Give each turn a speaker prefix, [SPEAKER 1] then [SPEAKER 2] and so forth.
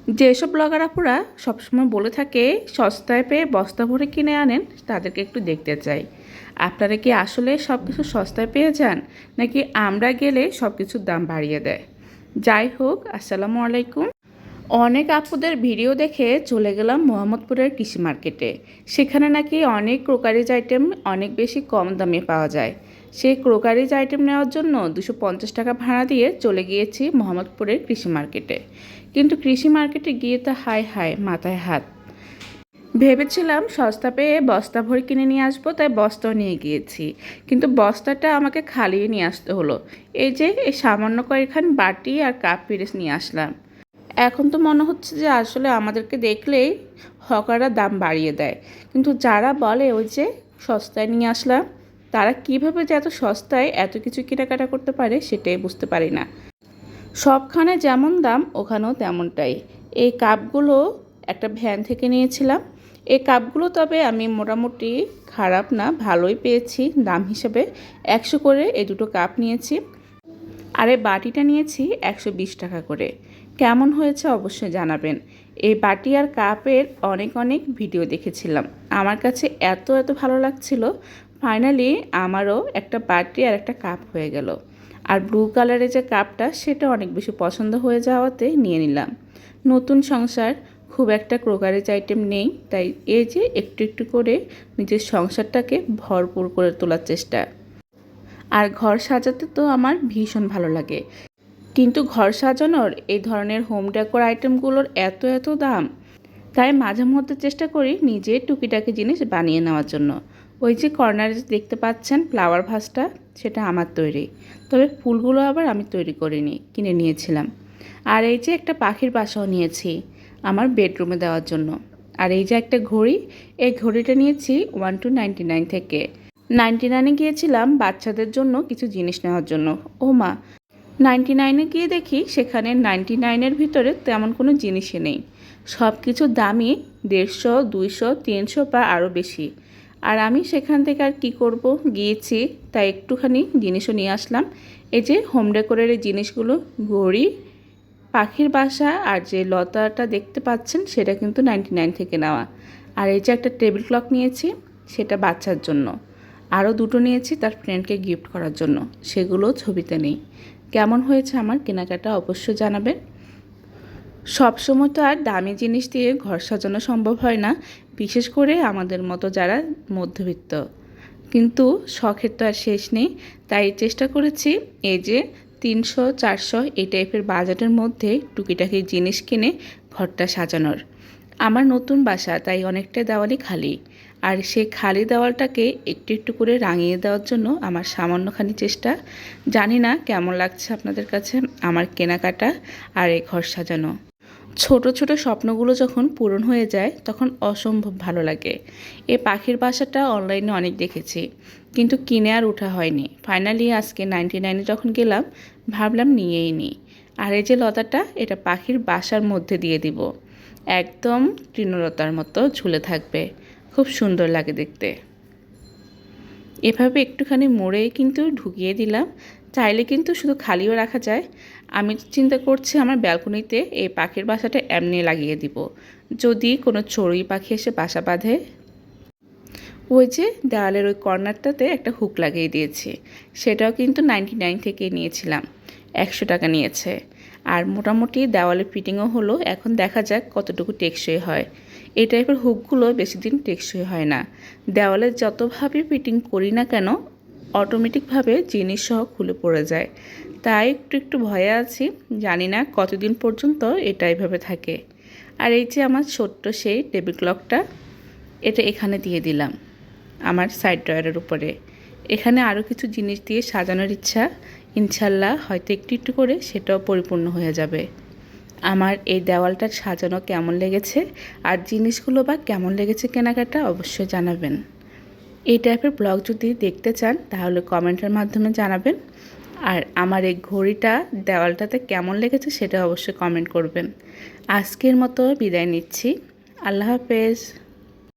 [SPEAKER 1] যেসব ব্লগার আপুরা সবসময় বলে থাকে সস্তায় পেয়ে বস্তা ভরে কিনে আনেন, তাদেরকে একটু দেখতে চাই। আপনারা কি আসলে সব কিছু সস্তায় পেয়ে যান, নাকি আমরা গেলে সব কিছুর দাম বাড়িয়ে দেয়? যাই হোক, আসসালামু আলাইকুম। অনেক আপুদের ভিডিও দেখে চলে গেলাম মোহাম্মদপুরের কৃষি মার্কেটে। সেখানে নাকি অনেক ক্রোকারিজ আইটেম অনেক বেশি কম দামে পাওয়া যায়। সেই ক্রোকারিজ আইটেম নেওয়ার জন্য 250 টাকা ভাড়া দিয়ে চলে গিয়েছি মোহাম্মদপুরের কৃষি মার্কেটে। কিন্তু কৃষি মার্কেটে গিয়ে তো হায় হায়, মাথায় হাত। ভেবেছিলাম সস্তা পেয়ে বস্তা ভরে কিনে নিয়ে আসবো, তাই বস্তাও নিয়ে গিয়েছি। কিন্তু বস্তাটা আমাকে খালিয়ে নিয়ে আসতে হলো। এই সামান্য কয়েকখান বাটি আর কাপ পিরিচ নিয়ে আসলাম। এখন তো মনে হচ্ছে যে আসলে আমাদেরকে দেখলেই হকাররা দাম বাড়িয়ে দেয়। কিন্তু যারা বলে সস্তায় নিয়ে আসলাম, তারা কিভাবে যে এত সস্তায় এত কিছু কেনাকাটা করতে পারে সেটাই বুঝতে পারি না। সবখানে যেমন দাম ওখানেও তেমনটাই। এই কাপগুলো একটা ভ্যান থেকে নিয়েছিলাম। এই কাপগুলো তবে আমি মোটামুটি খারাপ না, ভালোই পেয়েছি দাম হিসেবে। 100 করে এই দুটো কাপ নিয়েছি। আর এই বাটিটা নিয়েছি 120 টাকা করে। কেমন হয়েছে অবশ্যই জানাবেন। এই বাটি আর কাপের অনেক অনেক ভিডিও দেখেছিলাম, আমার কাছে এত এত ভালো লাগছিল। ফাইনালি আমারও একটা বাটি আর একটা কাপ হয়ে গেল। আর ব্লু কালারের যে কাপটা, সেটা অনেক বেশি পছন্দ হয়ে যাওয়াতে নিয়ে নিলাম। নতুন সংসার, খুব একটা ক্রোকারিজ আইটেম নেই, তাই একটু একটু করে নিজের সংসারটাকে ভরপুর করে তোলার চেষ্টা। আর ঘর সাজাতে তো আমার ভীষণ ভালো লাগে, কিন্তু ঘর সাজানোর এই ধরনের হোম ডেকোর আইটেমগুলোর এত এত দাম, তাই মাঝে মধ্যে চেষ্টা করি নিজে টুকিটাকি জিনিস বানিয়ে নেওয়ার জন্য। কর্নারে দেখতে পাচ্ছেন ফ্লাওয়ার ভাসটা, সেটা আমার তৈরি। তবে ফুলগুলো আবার আমি তৈরি করিনি, কিনে নিয়েছিলাম। আর একটা পাখির বাসাও নিয়েছি আমার বেডরুমে দেওয়ার জন্য। আর একটা ঘড়ি, এই ঘড়িটা নিয়েছি 1299 থেকে। 99-এ গিয়েছিলাম বাচ্চাদের জন্য কিছু জিনিস নেওয়ার জন্য। ও মা, 99-এ গিয়ে দেখি সেখানে 99-এর ভিতরে তেমন কোনো জিনিসই নেই। সব কিছুর দামই 150, 200, 300 বা আরও বেশি। আর আমি সেখান থেকে আর কী করব, গিয়েছি তাই একটুখানি জিনিসও নিয়ে আসলাম। হোম ডেকোরের এই জিনিসগুলো, ঘড়ি, পাখির বাসা আর যে লতাটা দেখতে পাচ্ছেন সেটা কিন্তু 99 থেকে নেওয়া। আর একটা টেবিল ক্লক নিয়েছি, সেটা বাচ্চার জন্য। আরও দুটো নিয়েছি তার ফ্রেন্ডকে গিফট করার জন্য, সেগুলো ছবিতে নেই। কেমন হয়েছে আমার কেনাকাটা অবশ্যই জানাবেন। সবসময় তো আর দামি জিনিস দিয়ে ঘর সাজানো সম্ভব হয় না, বিশেষ করে আমাদের মতো যারা মধ্যবিত্ত। কিন্তু শখের তো আর শেষ নেই, তাই চেষ্টা করেছি 300-400 এই টাইপের বাজেটের মধ্যে টুকিটাকি জিনিস কিনে ঘরটা সাজানোর। আমার নতুন বাসা, তাই অনেকটা দেওয়ালই খালি। আর সেই খালি দেওয়ালটাকে একটু একটু করে রাঙিয়ে দেওয়ার জন্য আমার সামান্যখানি চেষ্টা। জানি না কেমন লাগছে আপনাদের কাছে আমার কেনাকাটা আর এই ঘর সাজানো। ছোট ছোট স্বপ্নগুলো যখন পূরণ হয়ে যায় তখন অসম্ভব ভালো লাগে। এই পাখির বাসাটা অনলাইনে অনেক দেখেছি, কিন্তু কিনে আর ওঠা হয়নি। ফাইনালি আজকে 99-এ যখন গেলাম, ভাবলাম নিয়েই নিই। আর লতাটা, এটা পাখির বাসার মধ্যে দিয়ে দিব, একদম তৃণলতার মতো ঝুলে থাকবে, খুব সুন্দর লাগে দেখতে। এভাবে একটুখানি মোড়েই কিন্তু ঢুকিয়ে দিলাম। চাইলে কিন্তু শুধু খালিও রাখা যায়। আমি চিন্তা করছি আমার ব্যালকনিতে এই পাখির বাসাটা এমনি লাগিয়ে দিব, যদি কোনো চড়ুই পাখি এসে বাসা বাঁধে। দেওয়ালের ওই কর্নারটাতে একটা হুক লাগিয়ে দিয়েছি, সেটাও কিন্তু 99 থেকে নিয়েছিলাম, 100 টাকা নিয়েছে। আর মোটামুটি দেওয়ালে ফিটিংও হলো, এখন দেখা যাক কতটুকু টেকসই হয়। এই টাইপের হুকগুলো বেশি দিন টেকসই হয় না। দেওয়ালে যতভাবে ফিটিং করি না কেন, অটোমেটিকভাবে জিনিসসহ খুলে পড়ে যায়। তাই একটু একটু ভয়ে আছি, জানি না কতদিন পর্যন্ত এটা এইভাবে থাকে। আর আমার ছোট্ট সেই টেবিল ক্লকটা, এটা এখানে দিয়ে দিলাম আমার সাইড ড্রয়ারের উপরে। এখানে আরও কিছু জিনিস দিয়ে সাজানোর ইচ্ছা, ইনশাল্লাহ হয়তো একটু একটু করে সেটাও পরিপূর্ণ হয়ে যাবে। আমার এই দেওয়ালটা সাজানো কেমন লেগেছে আর জিনিসগুলো বা কেমন লেগেছে কেনাকাটা অবশ্যই জানাবেন। এই টাইপের ব্লগ যদি দেখতে চান তাহলে কমেন্টের মাধ্যমে জানাবেন। আর আমার এই ঘড়িটা দেওয়ালটাতে কেমন লেগেছে সেটা অবশ্যই কমেন্ট করবেন। আজকের মতো বিদায় নিচ্ছি। আল্লাহ হাফেজ।